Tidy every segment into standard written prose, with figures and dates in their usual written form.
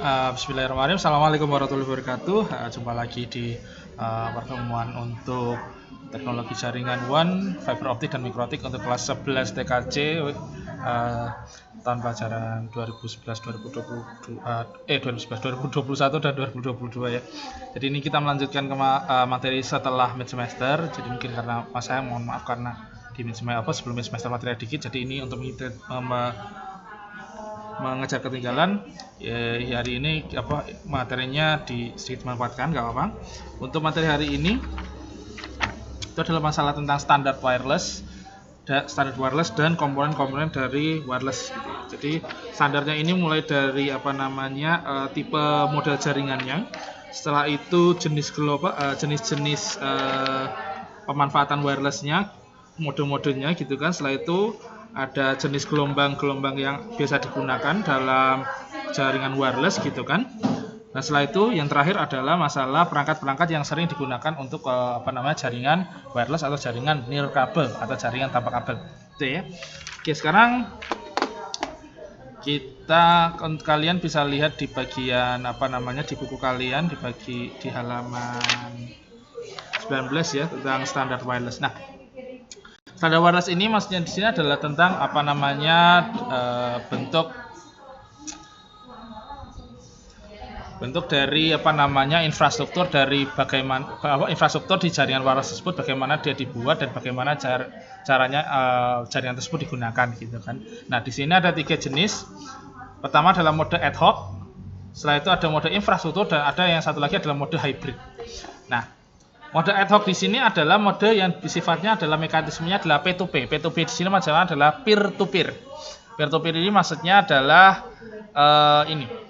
Bismillahirrahmanirrahim. Assalamualaikum warahmatullahi wabarakatuh. Jumpa lagi di pertemuan untuk teknologi jaringan WAN, fiber optik dan mikrotik untuk kelas 11 TKJ tahun pelajaran 2011 dan 2022 ya. Jadi ini kita melanjutkan ke materi setelah mid semester. Jadi mungkin karena saya mohon maaf karena di mid semester sebelum mid semester materi dikit. Jadi ini untuk mengejar ketinggalan hari ini materinya sedikit memanfaatkan, nggak apa-apa. Untuk materi hari ini itu adalah masalah tentang standar wireless dan komponen-komponen dari wireless gitu. Jadi standarnya ini mulai dari tipe model jaringannya, setelah itu jenis-jenis pemanfaatan wirelessnya, mode-modenya gitu kan. Setelah itu ada jenis gelombang-gelombang yang biasa digunakan dalam jaringan wireless gitu kan. Nah, setelah itu yang terakhir adalah masalah perangkat-perangkat yang sering digunakan untuk jaringan wireless atau jaringan nirkabel atau jaringan tanpa kabel. Itu ya. Oke, sekarang kalian bisa lihat di bagian di buku kalian di halaman 19 ya, tentang standar wireless. Nah, standar wireless ini maksudnya di sini adalah tentang bentuk dari infrastruktur dari infrastruktur di jaringan wireless tersebut, bagaimana dia dibuat dan bagaimana caranya jaringan tersebut digunakan gitu kan. Nah, di sini ada 3 jenis. Pertama adalah mode ad hoc, setelah itu ada mode infrastruktur, dan ada yang satu lagi adalah mode hybrid. Nah, mode ad hoc di sini adalah mode yang sifatnya adalah mekanismenya adalah P2P. P2P di sini maksudnya adalah peer to peer. Peer to peer ini maksudnya adalah ini.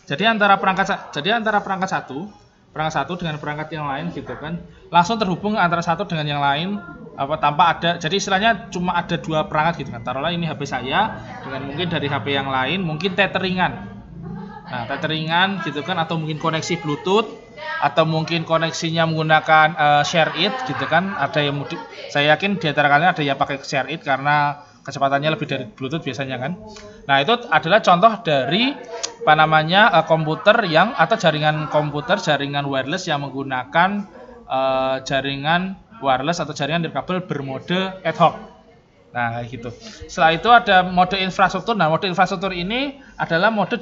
Jadi antara perangkat satu dengan perangkat yang lain gitu kan, langsung terhubung antara satu dengan yang lain tanpa ada. Jadi istilahnya cuma ada 2 perangkat gitu kan. Taruhlah ini HP saya dengan mungkin dari HP yang lain, mungkin tetheringan. Nah, tetheringan gitu kan, atau mungkin koneksi Bluetooth, atau mungkin koneksinya menggunakan share it gitu kan. Ada yang saya yakin di antara kalian ada yang pakai share it karena kecepatannya lebih dari Bluetooth biasanya kan. Nah, itu adalah contoh dari komputer atau jaringan wireless yang menggunakan jaringan wireless atau jaringan nirkabel bermode ad hoc. Nah, kayak gitu. Setelah itu ada mode infrastruktur. Nah, mode infrastruktur ini adalah mode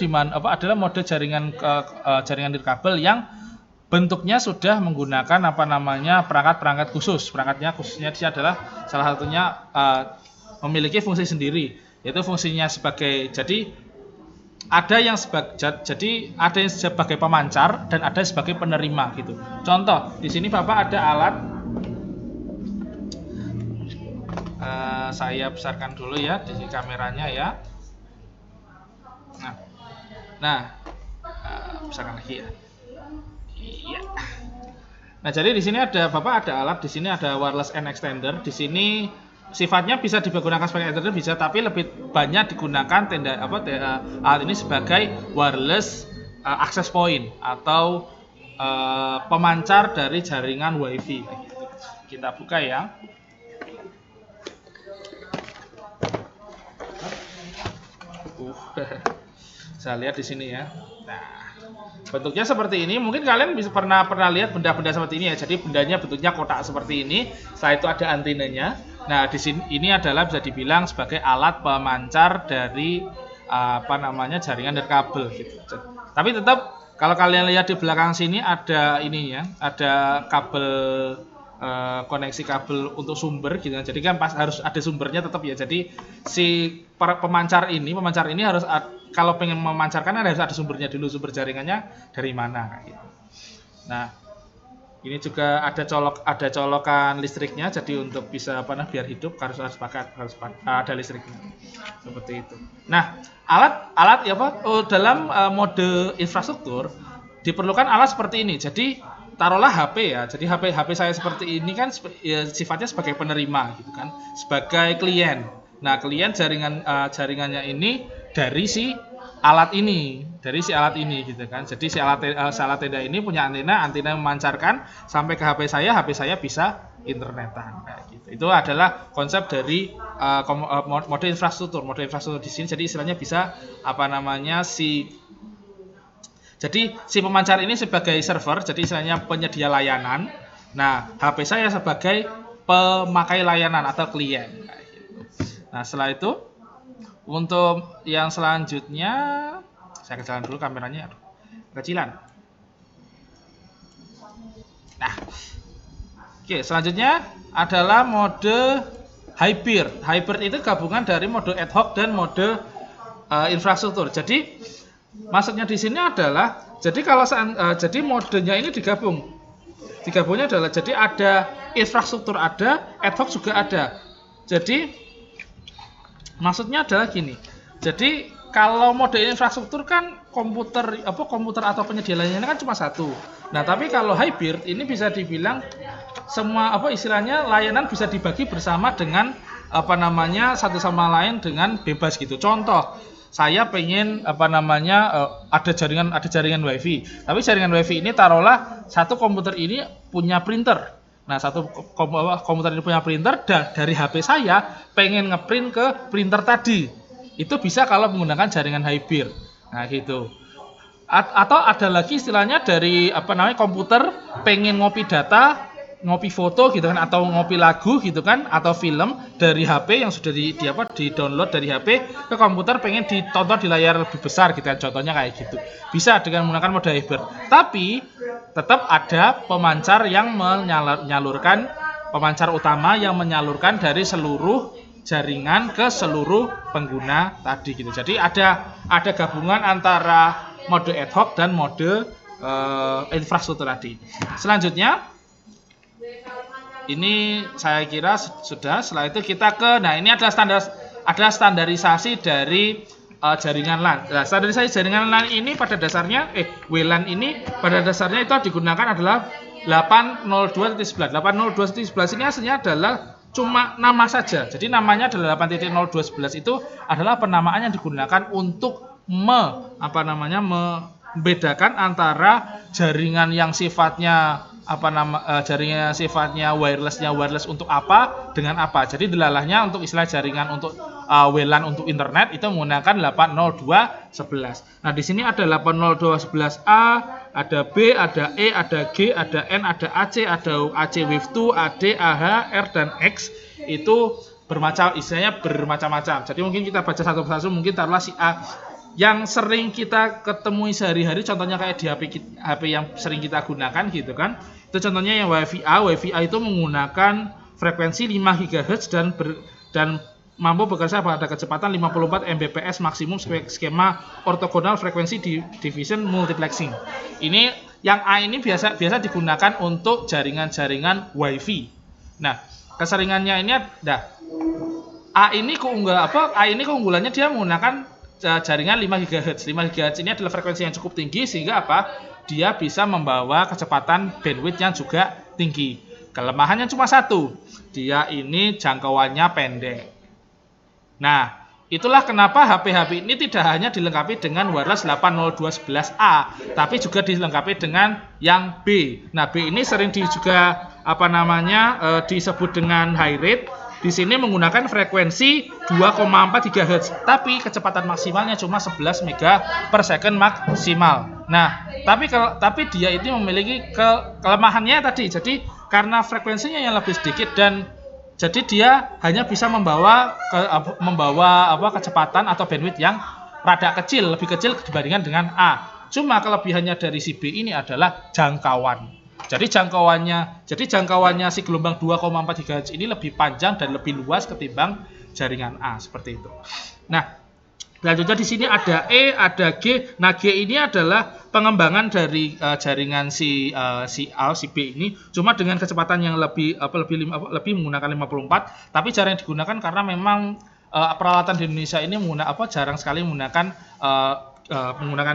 jaringan nirkabel yang bentuknya sudah menggunakan perangkat-perangkat khusus. Perangkatnya khususnya di adalah salah satunya memiliki fungsi sendiri, yaitu fungsinya sebagai ada yang sebagai pemancar dan ada sebagai penerima gitu. Contoh, di sini Bapak ada alat, saya besarkan dulu ya di kameranya ya. Nah, besarkan lagi ya. Iya. Nah, jadi di sini Bapak ada alat, di sini ada wireless and extender. Di sini sifatnya bisa digunakan sebagai extender bisa, tapi lebih banyak digunakan alat ini sebagai wireless access point atau pemancar dari jaringan WiFi. Kita buka ya. Saya lihat di sini ya. Nah, bentuknya seperti ini. Mungkin kalian bisa pernah lihat benda-benda seperti ini ya. Jadi bendanya bentuknya kotak seperti ini. Setelah itu ada antenanya. Nah, di sini ini adalah bisa dibilang sebagai alat pemancar dari jaringan nirkabel gitu. Tapi tetap kalau kalian lihat di belakang sini ada ininya, ada kabel koneksi kabel untuk sumber gitu. Jadi kan harus ada sumbernya tetap ya. Jadi si pemancar ini harus kalau pengen memancarkan harus ada sumbernya dulu, sumber jaringannya dari mana gitu. Nah, ini juga ada colokan listriknya, jadi untuk bisa biar hidup harus ada listriknya. Seperti itu. Nah, alat dalam mode infrastruktur diperlukan alat seperti ini. Jadi taruhlah HP ya. Jadi HP saya seperti ini kan ya, sifatnya sebagai penerima gitu kan, sebagai klien. Nah, klien jaringannya ini dari si alat ini gitu kan. Jadi si alat tenda ini punya antena memancarkan sampai ke HP saya bisa internetan kayak gitu. Itu adalah konsep dari mode infrastruktur. Mode infrastruktur di sini jadi istilahnya bisa si Jadi si pemancar ini sebagai server, jadi istilahnya penyedia layanan. Nah, HP saya sebagai pemakai layanan atau klien. Nah, setelah itu untuk yang selanjutnya, saya kecilkan dulu kameranya, kecilan. Nah, oke, selanjutnya adalah mode hybrid. Hybrid itu gabungan dari mode ad hoc dan mode infrastruktur. Jadi maksudnya di sini adalah, jadi kalau jadi modenya ini digabung. Digabungnya adalah jadi ada infrastruktur ada, ad hoc juga ada. Jadi maksudnya adalah gini. Jadi kalau mode infrastruktur kan komputer atau penyedia lainnya kan cuma satu. Nah, tapi kalau hybrid ini bisa dibilang semua istilahnya layanan bisa dibagi bersama dengan satu sama lain dengan bebas gitu. Contoh, saya pengen ada jaringan WiFi. Tapi jaringan WiFi ini taruhlah satu komputer ini punya printer. Nah, satu komputer ini punya printer dan dari HP saya pengen ngeprint ke printer tadi. Itu bisa kalau menggunakan jaringan hybrid. Nah, gitu. Atau ada lagi istilahnya dari komputer pengen ngopi data, ngopi foto gitu kan, atau ngopi lagu gitu kan, atau film dari HP yang sudah di download dari HP ke komputer pengen ditonton di layar lebih besar gitu kan, contohnya kayak gitu. Bisa dengan menggunakan mode hybrid. Tapi tetap ada pemancar yang menyalurkan, pemancar utama yang menyalurkan dari seluruh jaringan ke seluruh pengguna tadi gitu. Jadi ada gabungan antara mode ad hoc dan mode infrastruktur tadi. Selanjutnya ini saya kira sudah. Setelah itu kita ini adalah standarisasi dari jaringan LAN. Nah, standarisasi jaringan LAN ini pada dasarnya WLAN ini pada dasarnya itu digunakan adalah 802.11. 802.11 ini aslinya adalah cuma nama saja. Jadi namanya adalah 8.0.2.11 itu adalah penamaan yang digunakan untuk membedakan antara jaringan yang sifatnya wireless untuk apa dengan apa. Jadi delalahnya untuk istilah jaringan untuk WLAN untuk internet itu menggunakan 802.11. Nah, di sini ada 802.11A, ada B, ada E, ada G, ada N, ada AC, ada AC Wave 2, AD, AH, R dan X. Itu bermacam-macam. Jadi mungkin kita baca satu persatu, mungkin taruhlah si A yang sering kita ketemui sehari-hari, contohnya kayak di HP yang sering kita gunakan gitu kan. Itu contohnya yang WiFi A. WiFi A itu menggunakan frekuensi 5 GHz dan mampu bekerja pada kecepatan 54 Mbps maksimum skema ortogonal frekuensi division multiplexing. Ini yang A ini biasa digunakan untuk jaringan-jaringan WiFi. Nah, keseringannya ini A ini keunggulannya dia menggunakan jaringan 5 GHz. 5 GHz ini adalah frekuensi yang cukup tinggi sehingga dia bisa membawa kecepatan bandwidth yang juga tinggi. Kelemahannya cuma satu, dia ini jangkauannya pendek. Nah, itulah kenapa HP ini tidak hanya dilengkapi dengan wireless 802.11a, tapi juga dilengkapi dengan yang B. Nah, B ini sering juga disebut dengan high rate. Di sini menggunakan frekuensi 2,4 GHz, tapi kecepatan maksimalnya cuma 11 MB per second maksimal. Nah, tapi dia itu memiliki kelemahannya tadi. Jadi karena frekuensinya yang lebih sedikit dan jadi dia hanya bisa membawa kecepatan atau bandwidth yang rada kecil, lebih kecil dibandingkan dengan A. Cuma kelebihannya dari si B ini adalah jangkauan. Jadi jangkauannya si gelombang 2,4 GHz ini lebih panjang dan lebih luas ketimbang jaringan A, seperti itu. Nah, selanjutnya di sini ada E, ada G. Nah, G ini adalah pengembangan dari jaringan si B ini, cuma dengan kecepatan yang lebih menggunakan 54. Tapi jarang digunakan karena memang peralatan di Indonesia ini jarang sekali menggunakan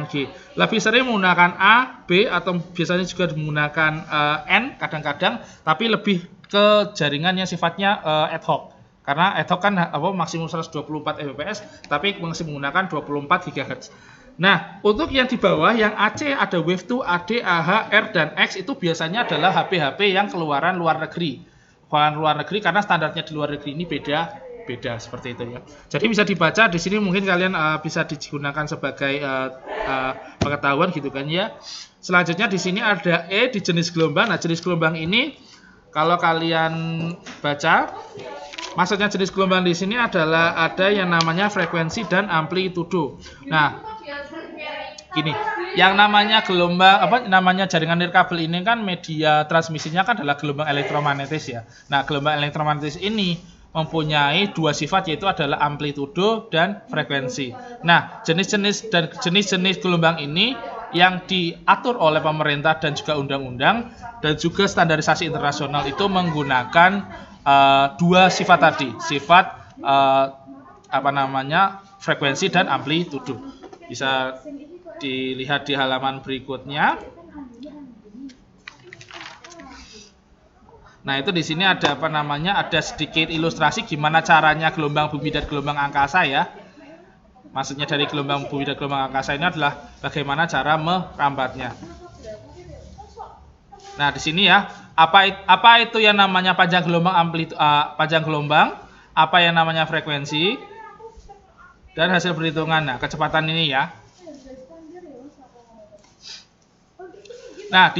G. Lebih sering menggunakan A, B, atau biasanya juga menggunakan N kadang-kadang, tapi lebih ke jaringan yang sifatnya ad hoc. Karena ad hoc kan maksimum 124 Mbps, tapi masih menggunakan 24 GHz. Nah, untuk yang di bawah yang AC ada Wave 2, AD, AH, R dan X itu biasanya adalah HP-HP yang keluaran luar negeri. Keluaran luar negeri karena standarnya di luar negeri ini beda beda seperti itu ya. Jadi bisa dibaca di sini, mungkin kalian bisa digunakan sebagai pengetahuan gitu kan ya. Selanjutnya di sini ada E di jenis gelombang. Nah, jenis gelombang ini kalau kalian baca, maksudnya jenis gelombang di sini adalah ada yang namanya frekuensi dan amplitudo. Nah, gini, yang namanya gelombang namanya jaringan nirkabel ini kan media transmisinya kan adalah gelombang elektromagnetis ya. Nah, gelombang elektromagnetis ini mempunyai dua sifat, yaitu adalah amplitudo dan frekuensi. Nah, jenis-jenis gelombang ini yang diatur oleh pemerintah dan juga undang-undang dan juga standarisasi internasional itu menggunakan dua sifat tadi, sifat frekuensi dan amplitudo. Bisa dilihat di halaman berikutnya. Nah, itu di sini ada ada sedikit ilustrasi gimana caranya gelombang bumi dan gelombang angkasa ya. Maksudnya dari gelombang bumi dan gelombang angkasa ini adalah bagaimana cara merambatnya. Nah, di sini ya, apa itu yang namanya panjang gelombang, panjang gelombang, apa yang namanya frekuensi, dan hasil perhitungan. Nah, kecepatan ini ya. Nah, di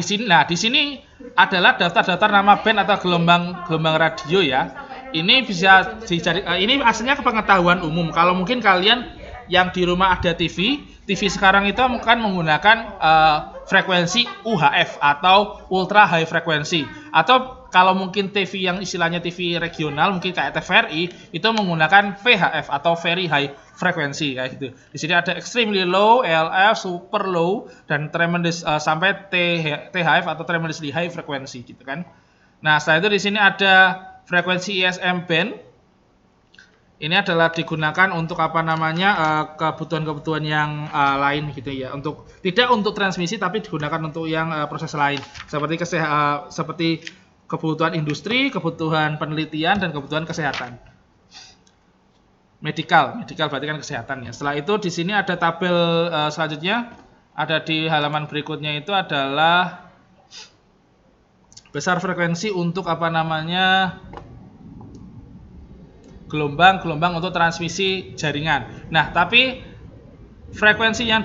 sini adalah daftar-daftar nama band atau gelombang radio ya. Ini bisa dicari, ini aslinya pengetahuan umum. Kalau mungkin kalian yang di rumah ada TV sekarang itu kan menggunakan frekuensi UHF atau ultra high frekuensi. Atau kalau mungkin TV yang istilahnya TV regional, mungkin kayak TVRI, itu menggunakan VHF atau very high frekuensi kayak gitu. Di sini ada extremely low, ELF, super low, dan tremendous sampai THF atau tremendously high frekuensi gitu kan. Nah, setelah itu di sini ada frekuensi ISM band. Ini adalah digunakan untuk kebutuhan-kebutuhan yang lain gitu ya. Tidak untuk transmisi, tapi digunakan untuk yang proses lain seperti kebutuhan industri, kebutuhan penelitian, dan kebutuhan kesehatan. Medical berarti kan kesehatan ya. Setelah itu di sini ada tabel selanjutnya, ada di halaman berikutnya itu adalah besar frekuensi untuk gelombang untuk transmisi jaringan. Nah, tapi frekuensinya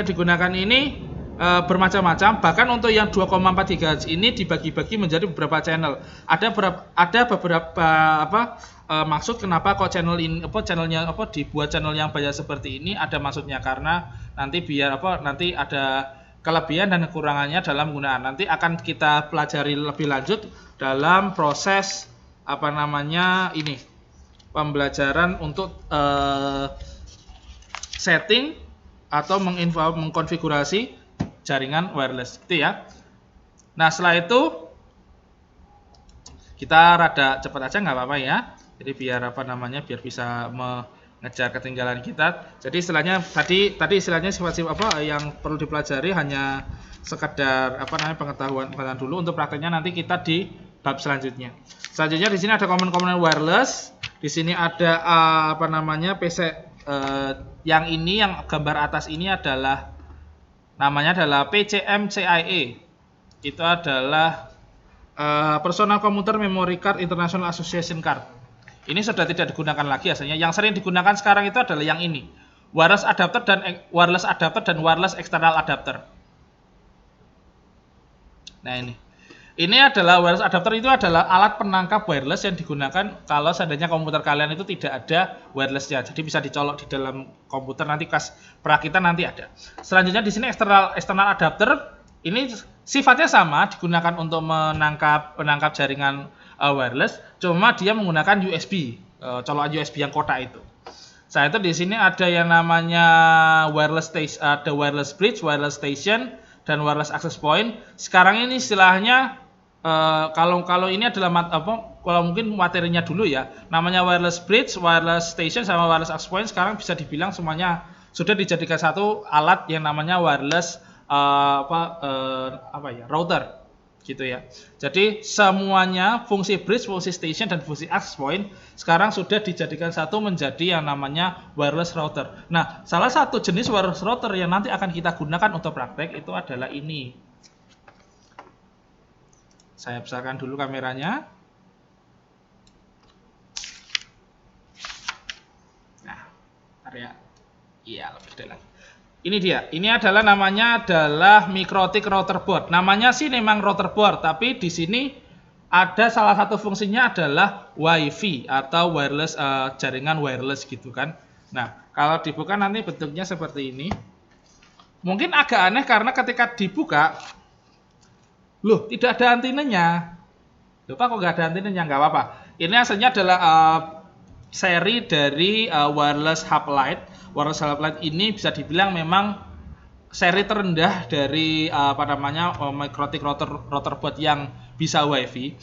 digunakan ini bermacam-macam. Bahkan untuk yang 2,4 GHz ini dibagi-bagi menjadi beberapa channel. Ada beberapa maksud kenapa kok channelnya dibuat channel yang banyak seperti ini. Ada maksudnya karena nanti nanti ada kelebihan dan kekurangannya dalam penggunaan. Nanti akan kita pelajari lebih lanjut dalam proses pembelajaran untuk setting atau mengkonfigurasi jaringan wireless gitu ya. Nah, setelah itu kita rada cepat aja nggak apa-apa ya. Jadi biar biar bisa mengejar ketinggalan kita. Jadi istilahnya tadi istilahnya sifat-sifat yang perlu dipelajari hanya sekedar pengetahuan dulu. Untuk prakteknya nanti kita di bab selanjutnya. Selanjutnya di sini ada komponen wireless. Di sini ada PC yang gambar atas ini adalah namanya adalah PCM-CIE. Itu adalah Personal Computer Memory Card International Association Card. Ini sudah tidak digunakan lagi asalnya. Yang sering digunakan sekarang itu adalah yang ini. Wireless adapter dan wireless external adapter. Nah, ini adalah wireless adapter, itu adalah alat penangkap wireless yang digunakan kalau seandainya komputer kalian itu tidak ada wirelessnya. Jadi bisa dicolok di dalam komputer, nanti pas perakitan nanti ada. Selanjutnya di sini external adapter. Ini sifatnya sama, digunakan untuk menangkap jaringan wireless, cuma dia menggunakan USB, colokan USB yang kotak itu. Setelah itu di sini ada yang namanya wireless station, ada wireless bridge, wireless station, dan wireless access point. Sekarang ini istilahnya kalau ini adalah kalau mungkin materinya dulu ya, namanya wireless bridge, wireless station, sama wireless access point sekarang bisa dibilang semuanya sudah dijadikan satu alat yang namanya wireless router gitu ya. Jadi semuanya fungsi bridge, fungsi station, dan fungsi access point sekarang sudah dijadikan satu menjadi yang namanya wireless router. Nah, salah satu jenis wireless router yang nanti akan kita gunakan untuk praktek itu adalah ini. Saya besarkan dulu kameranya. ya. Iya, lebih gede lagi. Ini dia. Ini adalah namanya adalah Mikrotik router board. Namanya sih memang router board, tapi di sini ada salah satu fungsinya adalah WiFi atau wireless jaringan wireless gitu kan. Nah, kalau dibuka nanti bentuknya seperti ini. Mungkin agak aneh karena ketika dibuka, loh tidak ada antenanya. Lupa kok nggak ada antenanya, nggak apa-apa. Ini aslinya adalah seri dari wireless hub light. Wireless hub light ini bisa dibilang memang seri terendah dari Mikrotik router board yang bisa WiFi.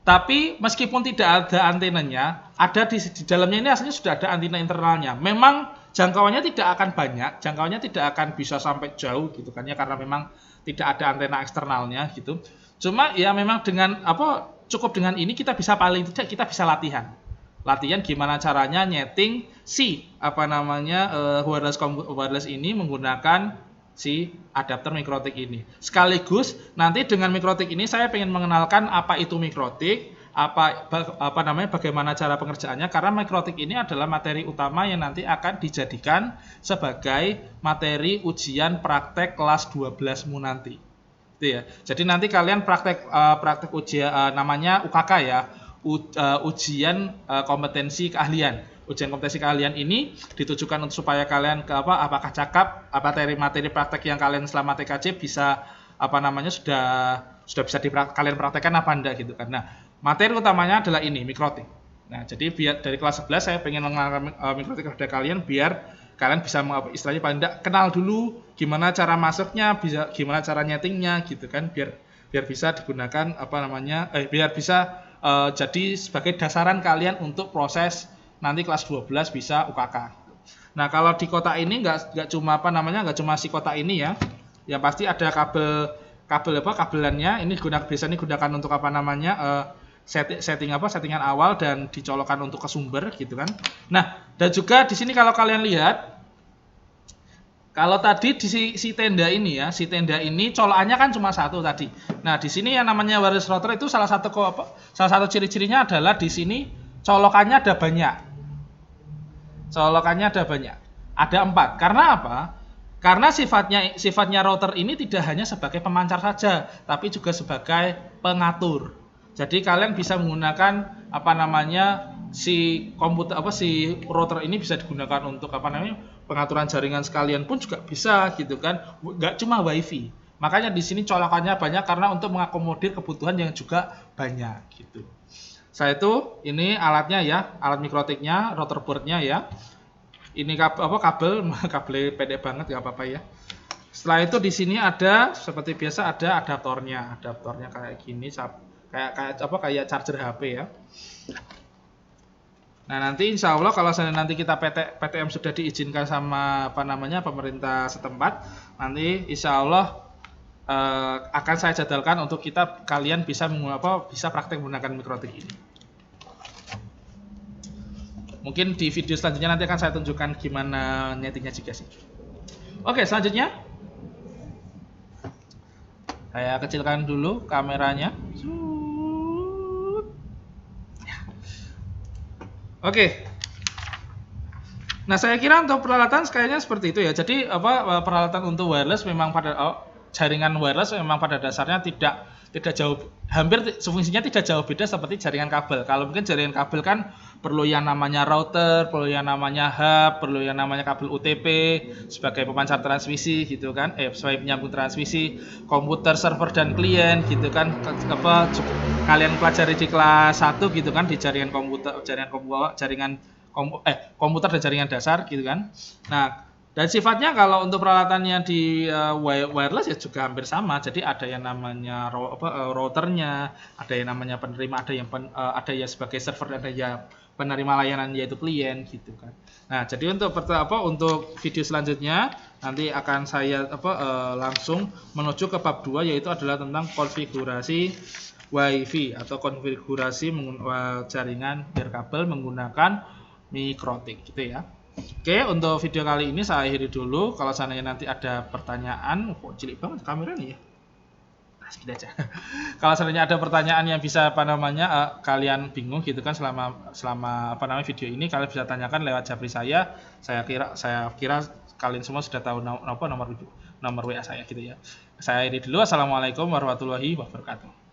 Tapi meskipun tidak ada antenanya, ada di dalamnya ini aslinya sudah ada antena internalnya. Memang jangkauannya tidak akan banyak, jangkauannya tidak akan bisa sampai jauh gitu kan ya, karena memang tidak ada antena eksternalnya gitu. Cuma ya memang dengan cukup dengan ini kita bisa paling tidak kita bisa latihan. Latihan gimana caranya nyeting si wireless ini menggunakan si adapter Mikrotik ini. Sekaligus nanti dengan Mikrotik ini saya ingin mengenalkan apa itu Mikrotik, bagaimana cara pengerjaannya, karena Mikrotik ini adalah materi utama yang nanti akan dijadikan sebagai materi ujian praktek kelas 12mu nanti. Itu ya. Jadi nanti kalian praktek ujian namanya UKK ya. Ujian kompetensi keahlian. Ujian kompetensi keahlian ini ditujukan untuk supaya kalian apakah cakap materi praktek yang kalian selama TKJ bisa sudah bisa kalian praktekkan apa enggak gitu kan. Nah, materi utamanya adalah ini Mikrotik. Nah, jadi biar dari kelas 11 saya pengen mengenalkan Mikrotik kepada kalian biar kalian bisa istilahnya paling enggak kenal dulu gimana cara masuknya, gimana cara nyetingnya gitu kan, biar bisa digunakan biar bisa jadi sebagai dasaran kalian untuk proses nanti kelas 12 bisa UKK. Nah, kalau di kotak ini nggak cuma si kotak ini ya. Yang pasti ada kabelannya. Ini biasanya digunakan untuk settingan awal dan dicolokkan untuk ke sumber gitu kan. Nah, dan juga di sini kalau kalian lihat, kalau tadi di si tenda ini ya, si tenda ini colokannya kan cuma satu tadi. Nah, di sini yang namanya wireless router itu salah satu ciri-cirinya adalah di sini colokannya ada banyak. Ada 4. Karena apa? Karena sifatnya router ini tidak hanya sebagai pemancar saja, tapi juga sebagai pengatur. Jadi kalian bisa menggunakan si router ini bisa digunakan untuk pengaturan jaringan sekalian pun juga bisa gitu kan. Nggak cuma WiFi. Makanya di sini colokannya banyak karena untuk mengakomodir kebutuhan yang juga banyak gitu. Saya itu ini alatnya ya, alat Mikrotiknya, router boardnya ya. Ini kabel pendek banget nggak apa-apa ya. Setelah itu di sini ada seperti biasa ada adaptornya kayak gini, kayak charger HP ya. Nah, nanti insya Allah kalau nanti kita PTM sudah diizinkan sama pemerintah setempat, nanti insya Allah akan saya jadwalkan untuk kalian bisa praktek menggunakan Mikrotik ini. Mungkin di video selanjutnya nanti akan saya tunjukkan gimana nyetingnya juga sih. Oke, selanjutnya saya kecilkan dulu kameranya. Oke. Nah, saya kira untuk peralatan kayaknya seperti itu ya. Jadi peralatan untuk wireless memang jaringan wireless memang pada dasarnya tidak jauh, hampir fungsinya tidak jauh beda seperti jaringan kabel. Kalau mungkin jaringan kabel kan perlu yang namanya router, perlu yang namanya hub, perlu yang namanya kabel UTP sebagai pemancar transmisi gitu kan, sebagai penyambung transmisi, komputer, server dan klien gitu kan. Kalian pelajari di kelas 1 gitu kan di jaringan komputer dan jaringan dasar gitu kan. Nah, dan sifatnya kalau untuk peralatannya di wireless ya juga hampir sama. Jadi ada yang namanya routernya, ada yang namanya penerima, ada yang sebagai server, ada yang penerima layanan yaitu klien gitu kan. Nah, jadi untuk video selanjutnya nanti akan saya langsung menuju ke bab 2 yaitu adalah tentang konfigurasi WiFi atau konfigurasi jaringan nirkabel menggunakan Mikrotik gitu ya. Oke, untuk video kali ini saya akhiri dulu. Kalau seandainya nanti ada pertanyaan, kok cilik banget kameranya ya. Segitu aja. Kalau seandainya ada pertanyaan yang bisa kalian bingung gitu kan selama video ini, kalian bisa tanyakan lewat Japri saya. Saya kira kalian semua sudah tahu nomor WA saya gitu ya. Saya ini dulu. Assalamualaikum warahmatullahi wabarakatuh.